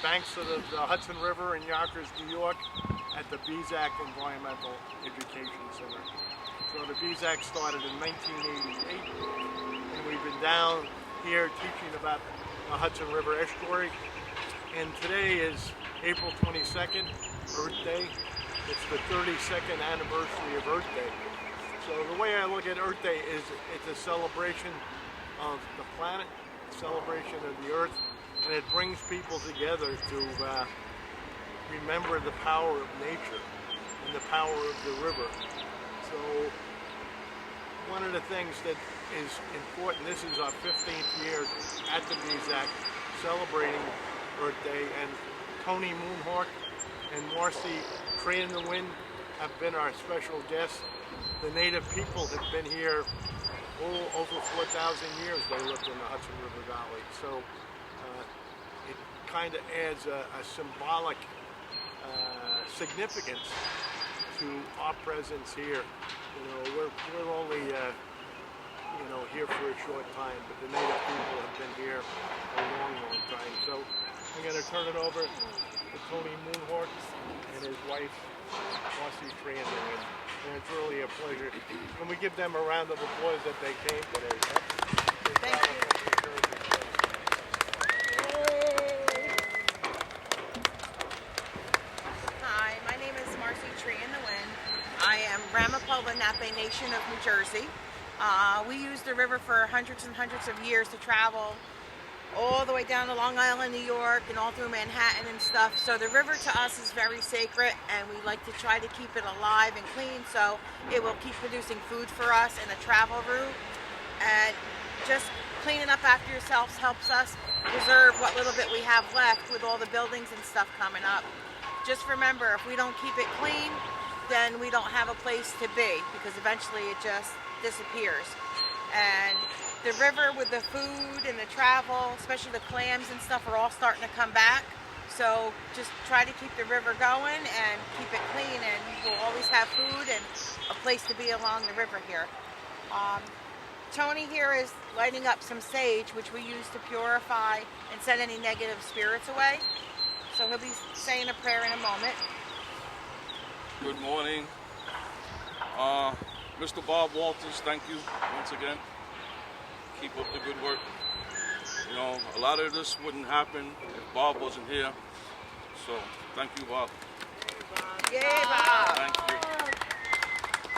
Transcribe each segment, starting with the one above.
Banks of the Hudson River in Yonkers, New York, at the Beczak Environmental Education Center. So the Beczak started in 1988, and we've been down here teaching about the Hudson River estuary. And today is April 22nd, Earth Day. It's the 32nd anniversary of Earth Day. So the way I look at Earth Day is it's a celebration of the planet, a celebration of the Earth, and it brings people together to remember the power of nature and the power of the river. So one of the things that is important, this is our 15th year at the Beczak celebrating Earth Day, and Tony Moonhawk and Marcey Tree in the Wind have been our special guests. The native people have been here over 4,000 years. They lived in the Hudson River Valley. So it kind of adds a symbolic significance to our presence here. You know, we're only here for a short time, but the native people have been here a long, long time. So I'm going to turn it over to Tony Moonhawk and his wife, Marcey Tree in the Wind. And it's really a pleasure. Can we give them a round of applause that they came today? Thank you. Hi, my name is Marcey Tree in the Wind. I am Ramapo Lenape Nation of New Jersey. We use the river for hundreds and hundreds of years to travel all the way down to Long Island, New York, and all through Manhattan and stuff. So the river to us is very sacred, and we like to try to keep it alive and clean so it will keep producing food for us and a travel route. And just cleaning up after yourselves helps us preserve what little bit we have left with all the buildings and stuff coming up. Just remember, if we don't keep it clean, then we don't have a place to be, because eventually it just disappears. And the river with the food and the travel, especially the clams and stuff, are all starting to come back. So just try to keep the river going and keep it clean, and we'll always have food and a place to be along the river here. Tony here is lighting up some sage, which we use to purify and send any negative spirits away. So he'll be saying a prayer in a moment. Good morning. Mr. Bob Walters, thank you once again. Keep up the good work. You know, a lot of this wouldn't happen if Bob wasn't here. So, thank you, Bob. Yay, Bob! Thank you.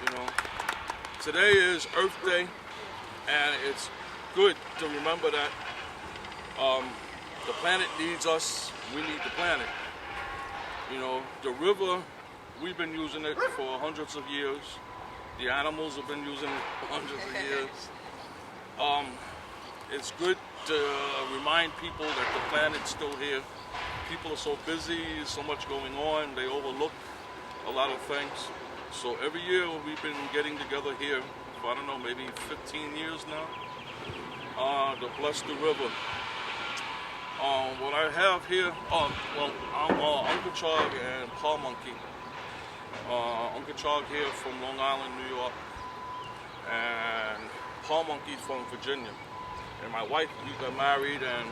You know, today is Earth Day, and it's good to remember that the planet needs us, we need the planet. You know, the river, we've been using it for hundreds of years. The animals have been using it for hundreds of years. It's good to remind people that the planet's still here. People are so busy, so much going on, they overlook a lot of things. So every year we've been getting together here for, I don't know, maybe 15 years now, to bless the river. What I have here, well, I'm Uncle Chog and Paul Monkey. Uncle Chog here from Long Island, New York, and Paul Monkey from Virginia. And my wife, we got married, and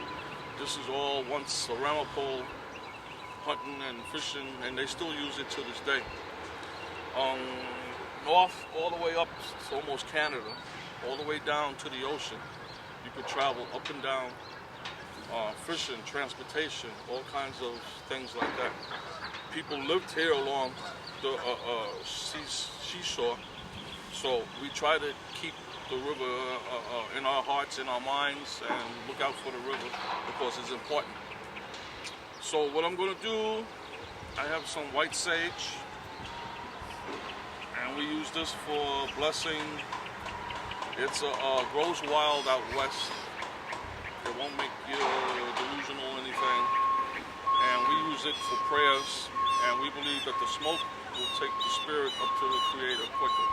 this is all once a Ramapo hunting and fishing, and they still use it to this day. North, all the way up to almost Canada, all the way down to the ocean, you could travel up and down, fishing, transportation, all kinds of things like that. People lived here along the seashore, so we try to keep the river in our hearts, in our minds, and look out for the river because it's important. So what I'm going to do, I have some white sage, and we use this for blessing. It's grows wild out west. It won't make you delusional or anything, and we use it for prayers, and we believe that the smoke will take the spirit up to the Creator quicker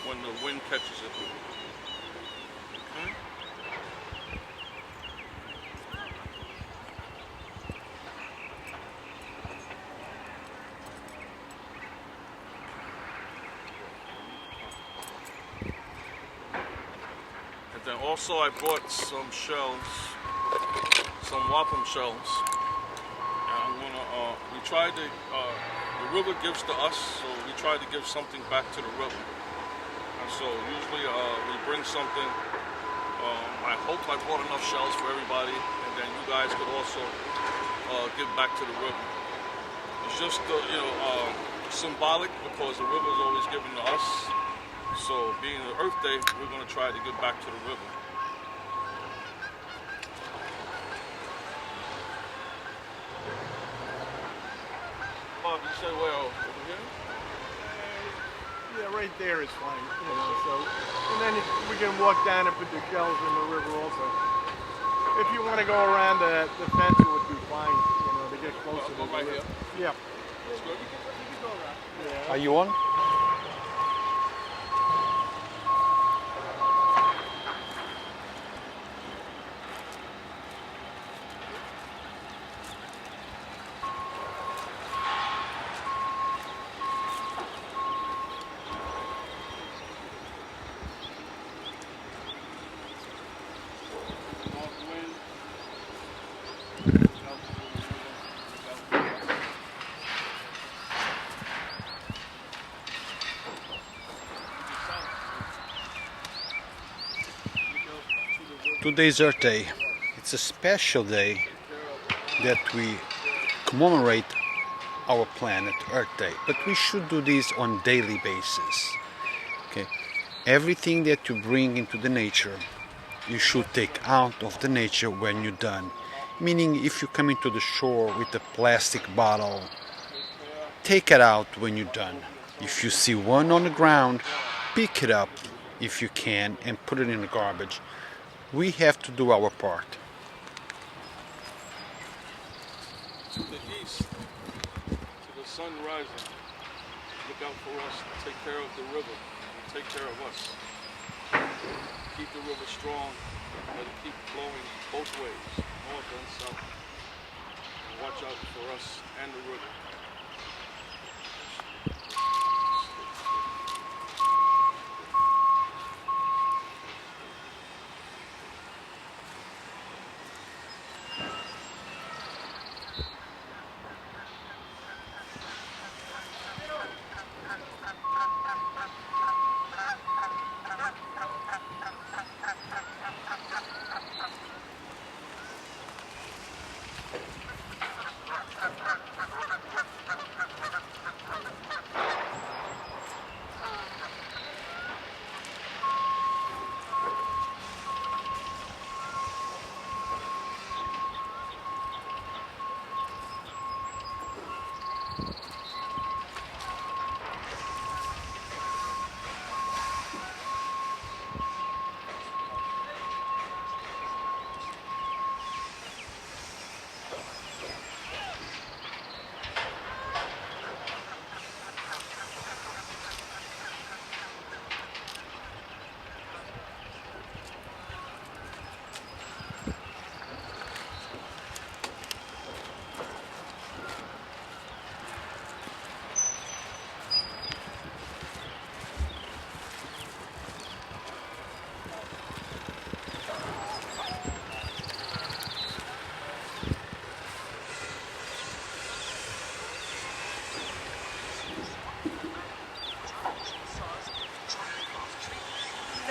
when the wind catches it. Okay? And then also I bought some shells, some wampum shells. we try to, the river gives to us, so we try to give something back to the river. And so usually we bring something. I hope I brought enough shells for everybody, and then you guys could also give back to the river. It's just, symbolic because the river is always given to us. So being the Earth Day, we're going to try to give back to the river. Bob, you say, well, over here? Yeah, right there is fine. So, and then we can walk down and put the shells in the river also. If you want to go around the fence, it would be fine, to get closer to the right river. here? Yeah. That's good. You can go around. Yeah. Are you on? Today's Earth Day. It's a special day that we commemorate our planet, Earth Day. But we should do this on a daily basis. Okay? Everything that you bring into the nature, you should take out of the nature when you're done. Meaning, if you come into the shore with a plastic bottle, take it out when you're done. If you see one on the ground, pick it up if you can and put it in the garbage. We have to do our part. To the east, to the sun rising, look out for us, take care of the river, and take care of us. Keep the river strong, let it keep flowing both ways, north and south. And watch out for us and the river.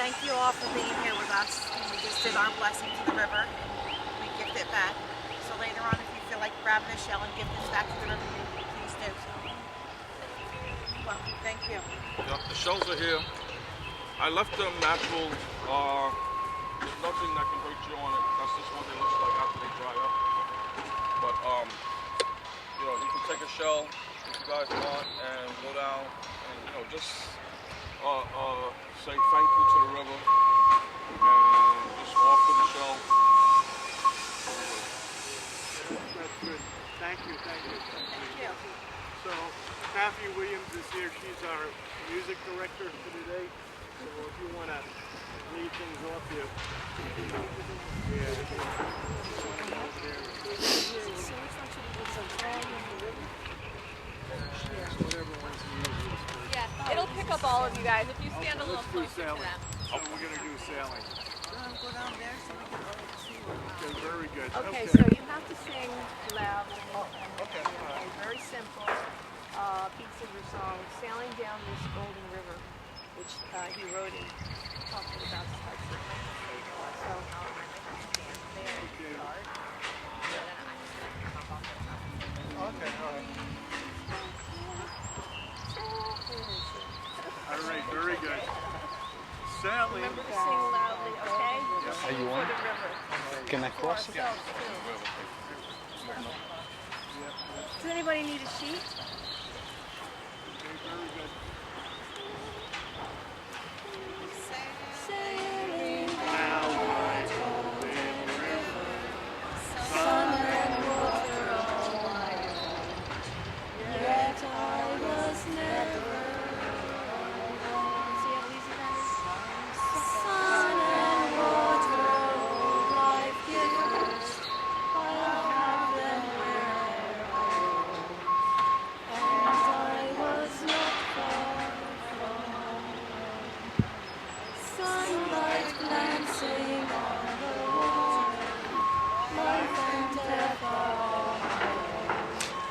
Thank you all for being here with us. We just did our blessing to the river. We gift it back. So later on, if you feel like grabbing a shell and giving it back to the river, please do. Well, thank you. Yep, the shells are here. I left them natural. There's nothing that can hurt you on it. That's just what they look like after they dry up. But you can take a shell if you guys want and go down and just say thank you to the river and just offer the shell. That's good. Thank you. Thank you. So, Kathy Williams is here. She's our music director for today. So if you want to lead things off here. Yeah, it'll pick up all of you guys if you stand a little Let's do closer to sailing. them. So we're going to do sailing. Go down there so we can all see. Okay, very good. Okay, so you have to sing loud. Okay. he wrote it, talking about the Hudson River, so how I'm going to stand there and start. And then I just have to come up and up. Okay, all right. All right, very good. Sally. Remember to sing loudly, okay? Are you on? For the river. Can I cross it? Does anybody need a sheet? Okay, very good.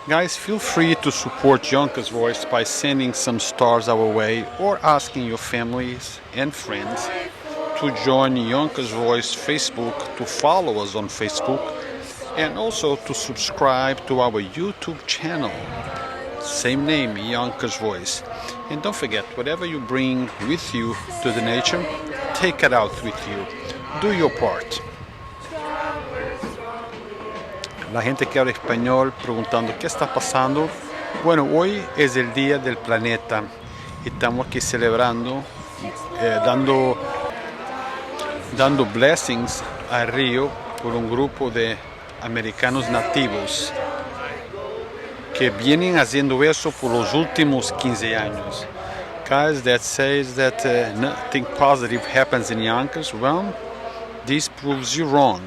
Guys, feel free to support Yonkers Voice by sending some stars our way or asking your families and friends to join Yonkers Voice Facebook, to follow us on Facebook, and also to subscribe to our YouTube channel. Same name, Yonkers Voice. And don't forget, whatever you bring with you to the nature, take it out with you. Do your part. La gente que habla español preguntando qué está pasando. Bueno, hoy es el día del planeta y estamos aquí celebrando, dando blessings al río por un grupo de americanos nativos que vienen haciendo eso por los últimos 15 años. Guys that says that nothing positive happens in Yonkers, well, this proves you wrong.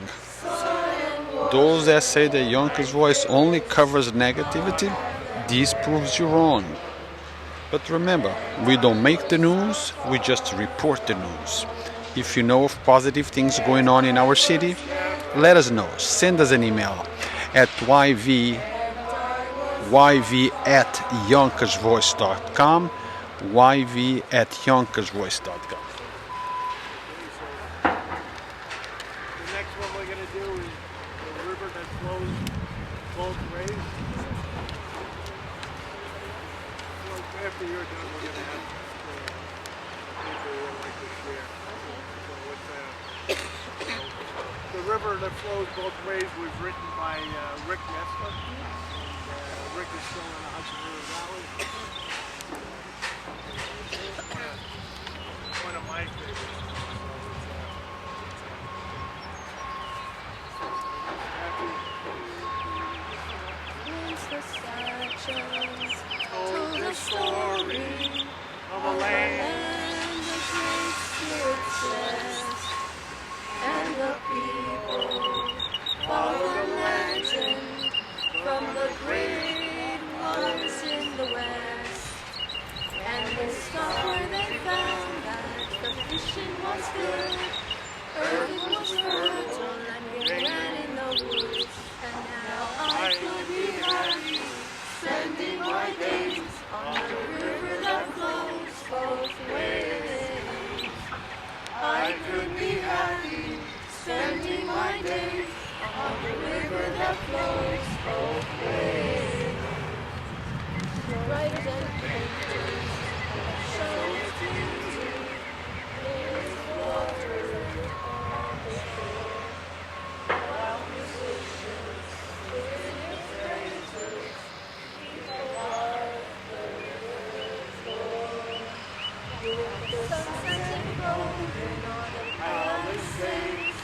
Those that say that Yonkers Voice only covers negativity, this proves you wrong. But remember, we don't make the news, we just report the news. If you know of positive things going on in our city, let us know. Send us an email at yv@yonkersvoice.com, yv@yonkersvoice.com. The next one we're going to do is the river that flows both ways. So after you're done, we're going to have people who would like to share. So the river that flows both ways was written by Rick Nessler. Rick is still in the Hudson River Valley. One of my favorites. Told the story of a land of great success, and the people follow the legend from the great ones in the west. And they stopped where they found that the fishing was good, earth was fertile, and they ran in the woods. And now I could be happy, spending my days on the river that flows both ways. I could be happy, spending my days on the river that flows both ways. Writers and painters show its beauty, its waters on the shore. While musicians sing its praises, people are the river's floor. The sunset golden on the Palisades,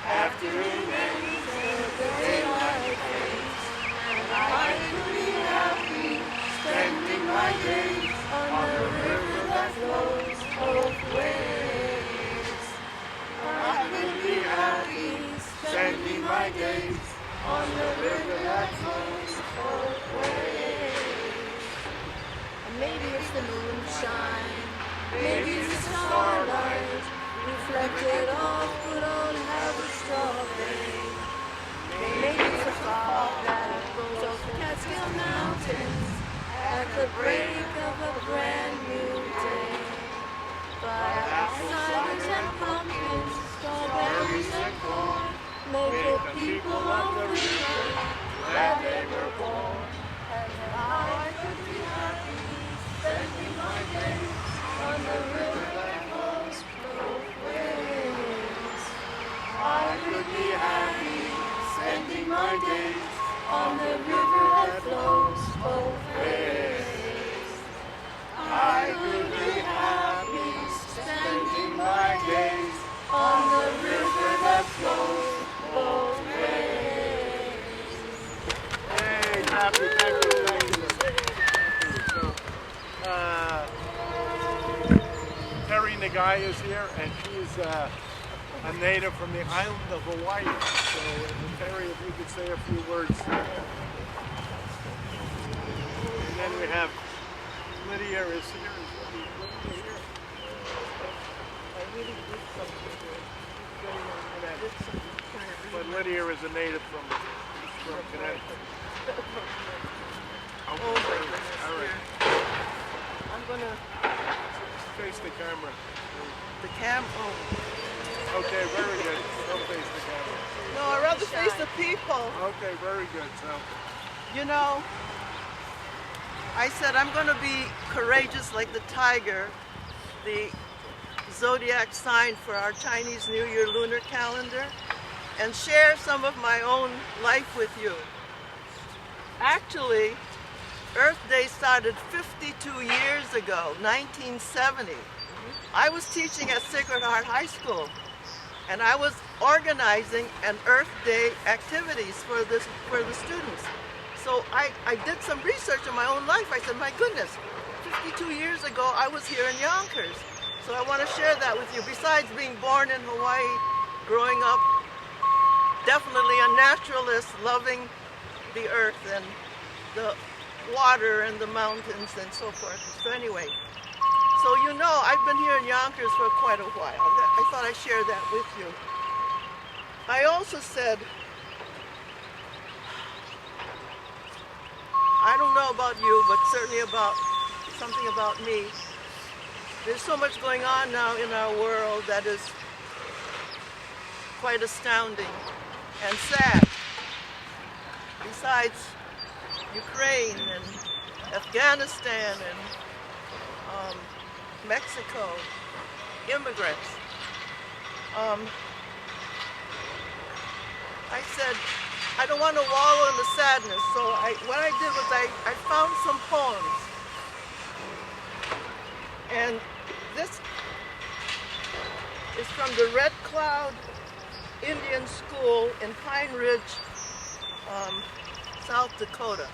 after it rains the daylight fades, and I could be happy, spending my days both ways. I could be happy spending my days on the river that flows both ways. Hey, happy, thank you. So, Terry Nagai is here, and she's a native from the island of Hawaii. So, Terry, if you could say a few words. And then we have Lydia is here. Is Lydia here? I really did something here. But Lydia is a native from Connecticut. Oh my goodness. All right. I'm gonna Face the camera. the oh. Okay, very good. Don't face the camera. No, I'd rather face the people. Okay, very good. So, You know, I said I'm gonna be courageous like the tiger, the zodiac sign for our Chinese New Year lunar calendar, and share some of my own life with you. Actually, Earth Day started 52 years ago, 1970. I was teaching at Sacred Heart High School, and I was organizing an Earth Day activities for the students. So I did some research in my own life. I said, my goodness, 52 years ago I was here in Yonkers. So I want to share that with you. Besides being born in Hawaii, growing up, definitely a naturalist, loving the earth and the water and the mountains and so forth. So anyway, so you know, I've been here in Yonkers for quite a while. I thought I'd share that with you. I also said, I don't know about you, but certainly about something about me. There's so much going on now in our world that is quite astounding and sad. Besides Ukraine and Afghanistan and Mexico, immigrants. I said, I don't want to wallow in the sadness, so what I did was I found some poems. And this is from the Red Cloud Indian School in Pine Ridge, South Dakota.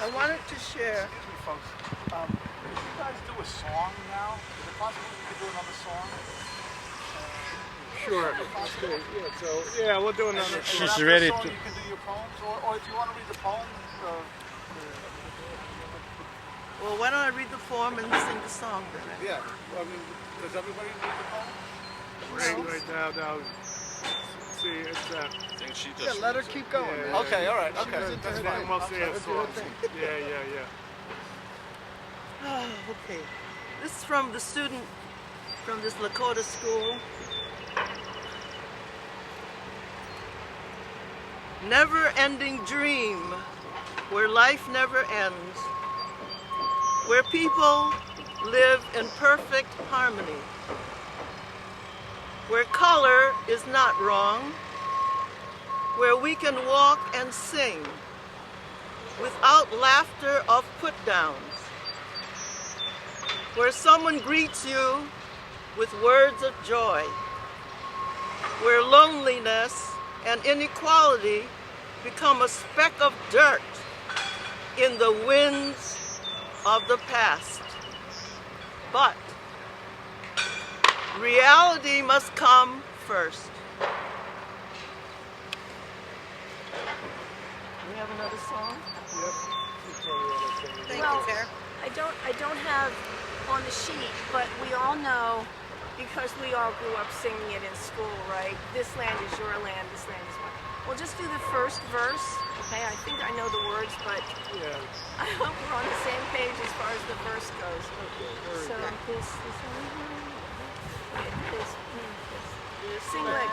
I wanted to share. Excuse me, folks. Could you guys do a song now? Is it possible we could do another song? sure. Okay, yeah, so, yeah, we'll do another. She's After ready the song, to- You can do your poems, or if you want to read the poem. Well, why don't I read the poem and sing the song then? Yeah. I mean, does everybody read the poem? Right now. See, it's I think she Yeah, just. let her reads it. keep going. Yeah, Okay, all right, She okay. does it That's then fine. we'll see a That's song. good. Yeah. Oh, okay. This is from the student from this Lakota school. Never-ending dream where life never ends, where people live in perfect harmony, where color is not wrong, where we can walk and sing without laughter of put-downs, where someone greets you with words of joy, where loneliness and inequality become a speck of dirt in the winds of the past. But reality must come first. We have another song? Thank Well, you, Tara. I don't have on the sheet, but we all know, because we all grew up singing it in school, right? This land is your land, this land is mine. We'll just do the first verse, okay? I think I know the words, but Yeah. I hope we're on the same page as far as the verse goes. So this sing like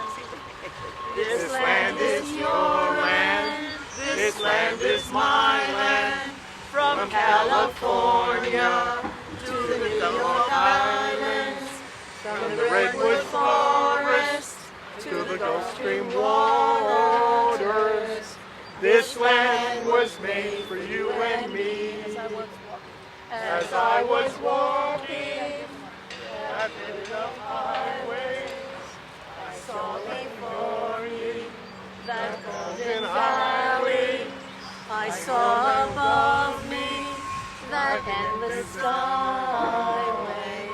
This land is your land, this land is my land, from California to the Gulf Islands, from the Redwood Forest to the Gulf Stream waters. This land was made for you and me. As I was walking that bit of highway, I saw before me that golden highway. I saw above me that endless skyway.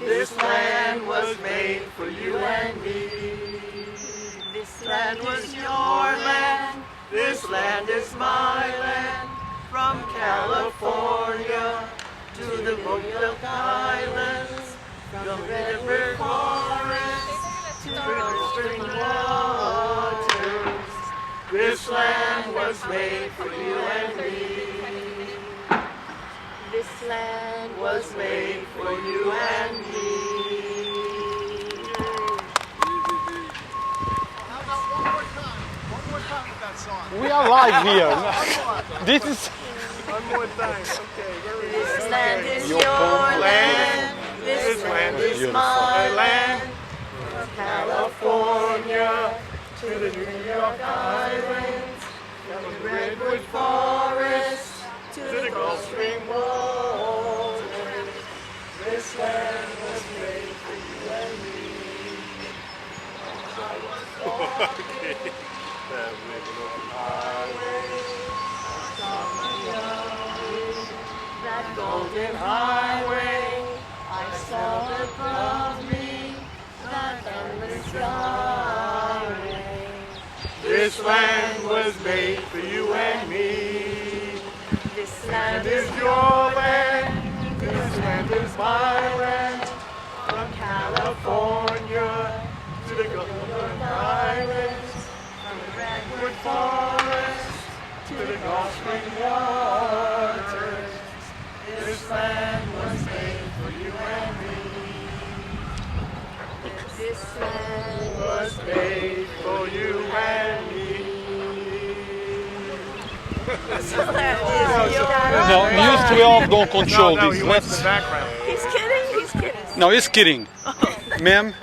This land was made for you and me. This land was your land. This land is my land. From California to the Mahemuttuc Islands, from river forests to spring waters. This land was made for you and me. This land Was made for you and me. How about one more time? One more time with that song. We are live here. This is One more time. Okay, very This good. land is Your your home land. This land is Beautiful. my land. From California to the New York Islands, from the redwood forest to the Gulf Stream waters. This land was made for you and me. Okay. That redwood highway, that golden highway, I saw above me that endless skyway. This land was made for you and me. This Land land is your land, this land is my land. From California to the Golden Islands, from the redwood forest to the Gulf Stream waters. This land was made for you and me. This land Was made for you and me. no, News 12 don't control No, this. he wants the Let's. background. He's kidding. He's kidding. No, he's kidding. Ma'am,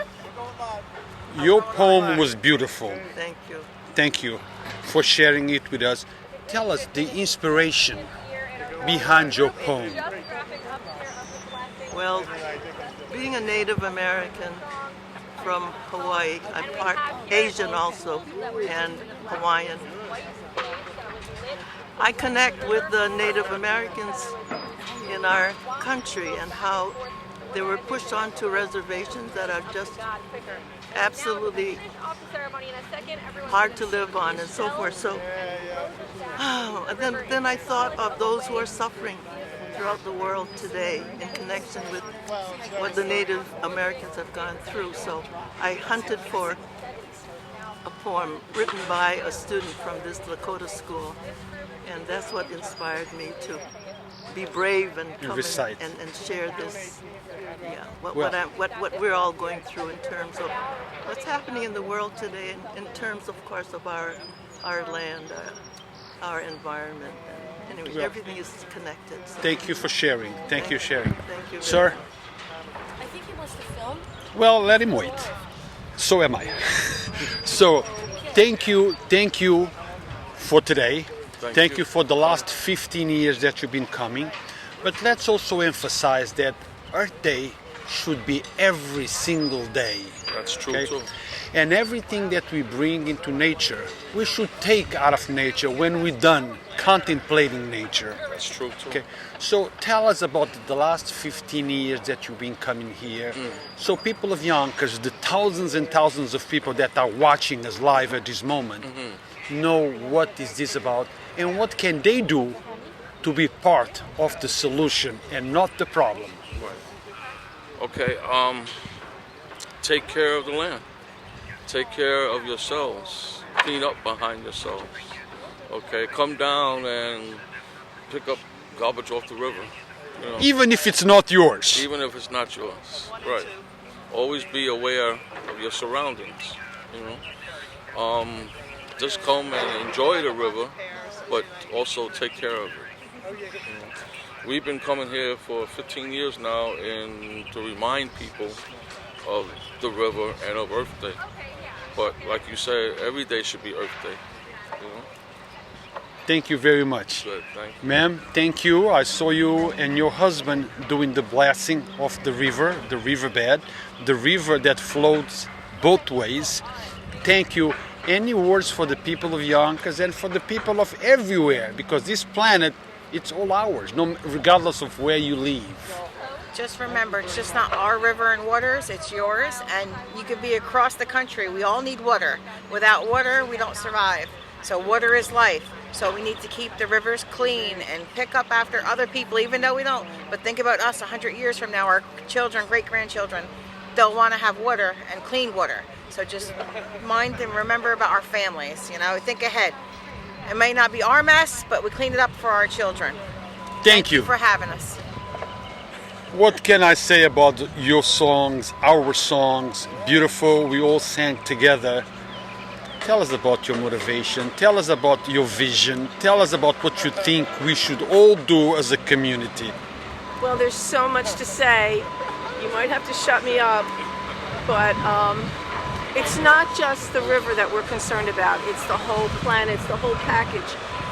your poem was beautiful. Thank you. Thank you for sharing it with us. Tell us the inspiration behind your poem. Well, being a Native American from Hawaii, I'm part Asian also, and Hawaiian. I connect with the Native Americans in our country and how they were pushed onto reservations that are just absolutely hard to live on and so forth. So, and then I thought of those who are suffering throughout the world today in connection with what the Native Americans have gone through. So I hunted for a poem written by a student from this Lakota school, and that's what inspired me to be brave and come Recite. and share this. Yeah, what Well- what we're all going through in terms of what's happening in the world today, in terms, of course, of our land, our environment. And anyway, Well- everything is connected. So Thank you for sharing. Thank you, sharing. Thank you. Sir? I think he wants to film. Well, let him wait. So am I. So, thank you for today. Thank you for the last 15 years that you've been coming. But let's also emphasize that Earth Day should be every single day. That's true Okay? too. And everything that we bring into nature, we should take out of nature when we're done contemplating nature. That's true too. Okay, so tell us about the last 15 years that you've been coming here. So people of Yonkers, the thousands and thousands of people that are watching us live at this moment, know what is this about and what can they do to be part of the solution and not the problem. Okay, take care of the land. Take care of yourselves. Clean up behind yourselves. Okay, come down and pick up garbage off the river. You know, Even if it's not yours. even if it's not yours. Right. Always be aware of your surroundings. You know, just come and enjoy the river, but also take care of it. You know. We've been coming here for 15 years now, and to remind people of the river and of Earth Day. But like you said, every day should be Earth Day. You know, Thank you very much. Good, thank you. Ma'am, thank you. I saw you and your husband doing the blessing of the riverbed, the river that flows both ways. Thank you. Any words for the people of Yonkers and for the people of everywhere? Because this planet, it's all ours, no, regardless of where you live. Just remember, it's just not our river and waters, it's yours, and you could be across the country. We all need water. Without water, we don't survive. So water is life. So we need to keep the rivers clean and pick up after other people, even though we don't. But think about us 100 years from now, our children, great-grandchildren, they'll want to have water and clean water. So just mind and remember about our families, you know, think ahead. It may not be our mess, but we clean it up for our children. Thank you for having us. What can I say about your songs, our songs? Beautiful, we all sang together. Tell us about your motivation, tell us about your vision, tell us about what you think we should all do as a community. Well, there's so much to say. You might have to shut me up, but it's not just the river that we're concerned about. It's the whole planet, it's the whole package.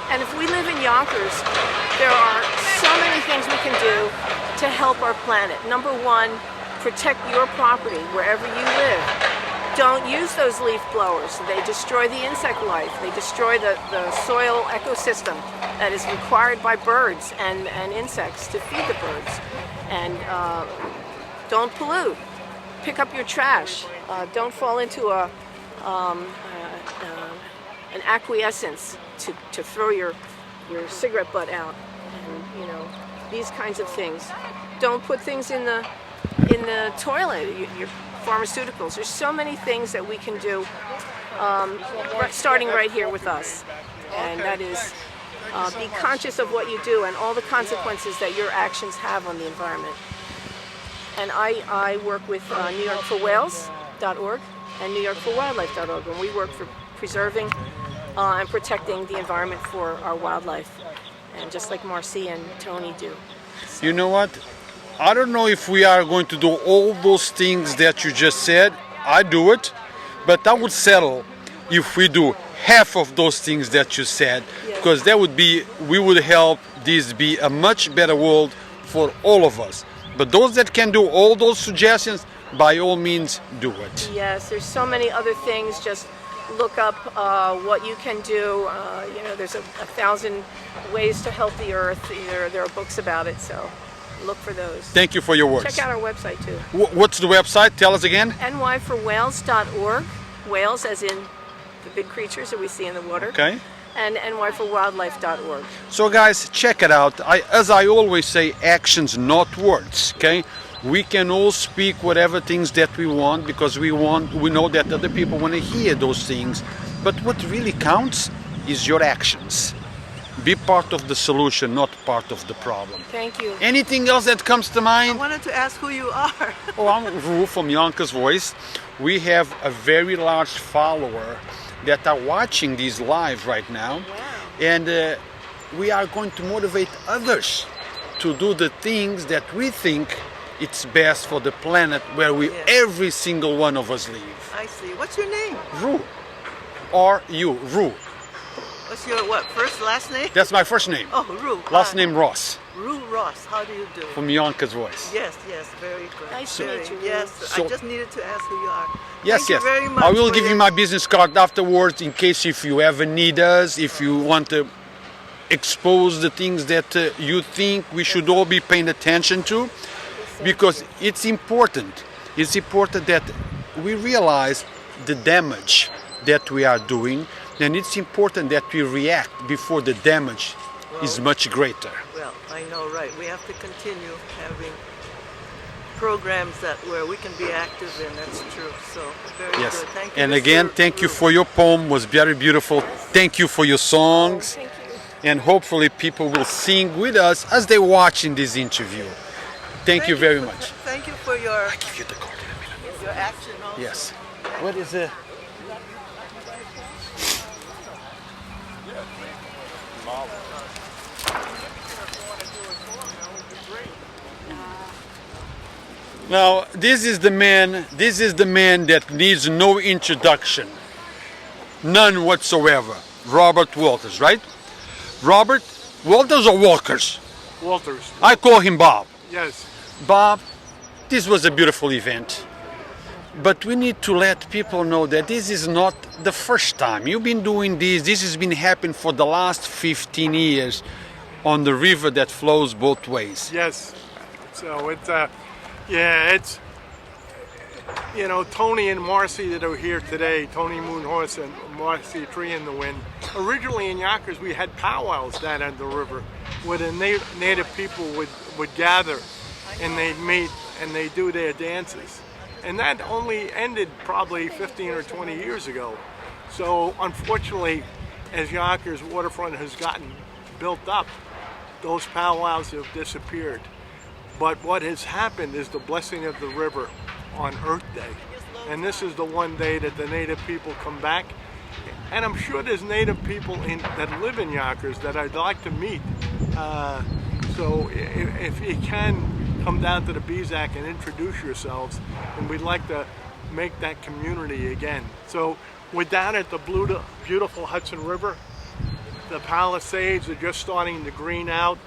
And if we live in Yonkers, there are so many things we can do to help our planet. Number one, protect your property wherever you live. Don't use those leaf blowers. They destroy the insect life. They destroy the soil ecosystem that is required by birds and insects to feed the birds. And don't pollute. Pick up your trash. Don't fall into an acquiescence to throw your cigarette butt out. And, you know, these kinds of things. Don't put things in the toilet, your pharmaceuticals. There's so many things that we can do, starting right here with us. And that is, be conscious of what you do and all the consequences that your actions have on the environment. And I work with NewYorkForWhales.org and NewYorkForWildlife.org, and we work for preserving and protecting the environment for our wildlife, and just like Marcey and Tony do. So. You know what? I don't know if we are going to do all those things that you just said. I do it, but I would settle if we do half of those things that you said, yes. Because that would be, we would help this be a much better world for all of us. But those that can do all those suggestions, by all means, do it. Yes, there's so many other things. Just look up what you can do. You know, there's a 1,000 ways to help the earth. There are books about it, so look for those. Thank you for your words. Check out our website too. What's the website? Tell us again. nyforwhales.org. Whales as in the big creatures that we see in the water. Okay. And nyforwildlife.org. So guys, check it out. As I always say, actions, not words. Okay. We can all speak whatever things that we want because we know that other people want to hear those things. But what really counts is your actions. Be part of the solution, not part of the problem. Thank you. Anything else that comes to mind? I wanted to ask who you are. Oh, I'm Ru from Yonkers Voice. We have a very large follower that are watching these live right now. Wow. And we are going to motivate others to do the things that we think it's best for the planet where every single one of us live. I see. What's your name? Ru. R-U. Ru. What's your first, last name? That's my first name. Oh, Ru. Last name Ross. Ru Ross. How do you do? From Yonkers Voice. Yes, very good. Nice to meet you, Ru. Yes, So, I just needed to ask who you are. Yes, Thank you very much I will for give you my business card afterwards in case if you ever need us, if you want to expose the things that you think we should all be paying attention to. Because it's important. It's important that we realize the damage that we are doing, and it's important that we react before the damage is much greater. Well, I know, right. We have to continue having programs where we can be active in. That's true. So very good. Thank you. And again, thank you for your poem. It was very beautiful. Thank you for your songs. Thank you. And hopefully people will sing with us as they watch in this interview. Thank you very much. Thank you for your. I give you the card in a minute. Your action also. Yes. What is it? Now, this is the man that needs no introduction. None whatsoever. Robert Walters, right? Robert, Walters or Walkers? Walters. I call him Bob. Yes. Bob, this was a beautiful event. But we need to let people know that this is not the first time. You've been doing this. This has been happening for the last 15 years on the river that flows both ways. Yes. So it's, it's, you know, Tony and Marcey that are here today, Tony Moonhorse and Marcey Tree in the Wind. Originally in Yonkers, we had powwows down at the river where the native people would gather and they'd meet and they do their dances. And that only ended probably 15 or 20 years ago. So unfortunately, as Yonkers waterfront has gotten built up, those powwows have disappeared. But what has happened is the blessing of the river on Earth Day. And this is the one day that the native people come back. And I'm sure there's native people that live in Yonkers that I'd like to meet. So if you can, come down to the Beczak and introduce yourselves, and we'd like to make that community again. So we're down at the beautiful Hudson River. The Palisades are just starting to green out.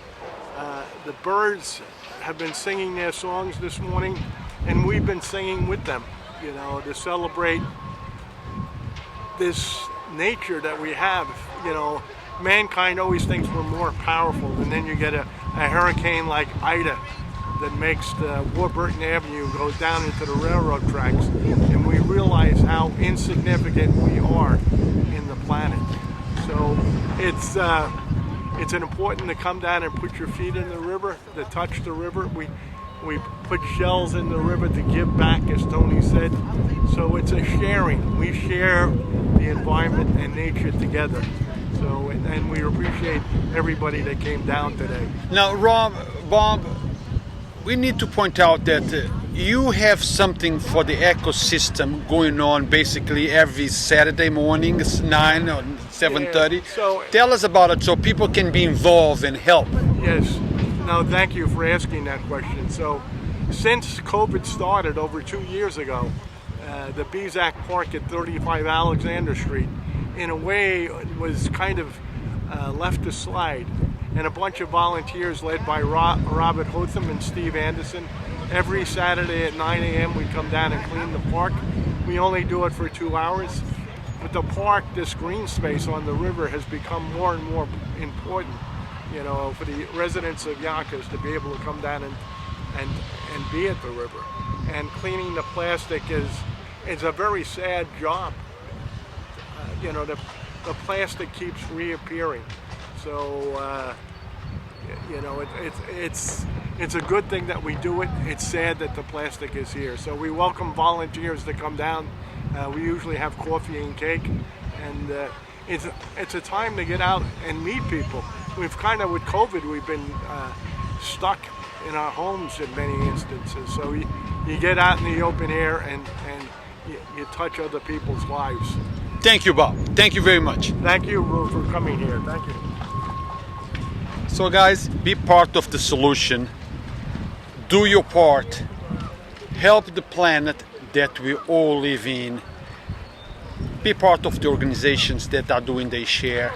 The birds have been singing their songs this morning, and we've been singing with them, you know, to celebrate this nature that we have. You know, mankind always thinks we're more powerful, and then you get a hurricane like Ida that makes the Warburton Avenue go down into the railroad tracks, and we realize how insignificant we are in the planet. So it's important to come down and put your feet in the river, to touch the river. We put shells in the river to give back, as Tony said. So it's a sharing. We share the environment and nature together. So and we appreciate everybody that came down today. Now, Bob, we need to point out that you have something for the ecosystem going on basically every Saturday morning, 9 or 7:30. Yeah, so, tell us about it so people can be involved and help. Yes. No, thank you for asking that question. So since COVID started over 2 years ago, the Beczak Park at 35 Alexander Street, in a way, was kind of left to slide. And a bunch of volunteers led by Robert Hotham and Steve Anderson. Every Saturday at 9 a.m. we come down and clean the park. We only do it for 2 hours. But the park, this green space on the river, has become more and more important, you know, for the residents of Yonkers to be able to come down and be at the river. And cleaning the plastic is a very sad job. You know, the plastic keeps reappearing. So, you know, it's a good thing that we do it. It's sad that the plastic is here. So we welcome volunteers to come down. We usually have coffee and cake, and it's a time to get out and meet people. We've kind of, with COVID, we've been stuck in our homes in many instances. So you get out in the open air and you touch other people's lives. Thank you, Bob. Thank you very much. Thank you for coming here. Thank you. So guys, be part of the solution. Do your part. Help the planet that we all live in. Be part of the organizations that are doing their share.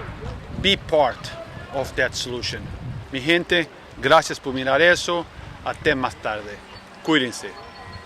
Be part of that solution. Mi gente, gracias por mirar eso. Até más tarde. Cuídense.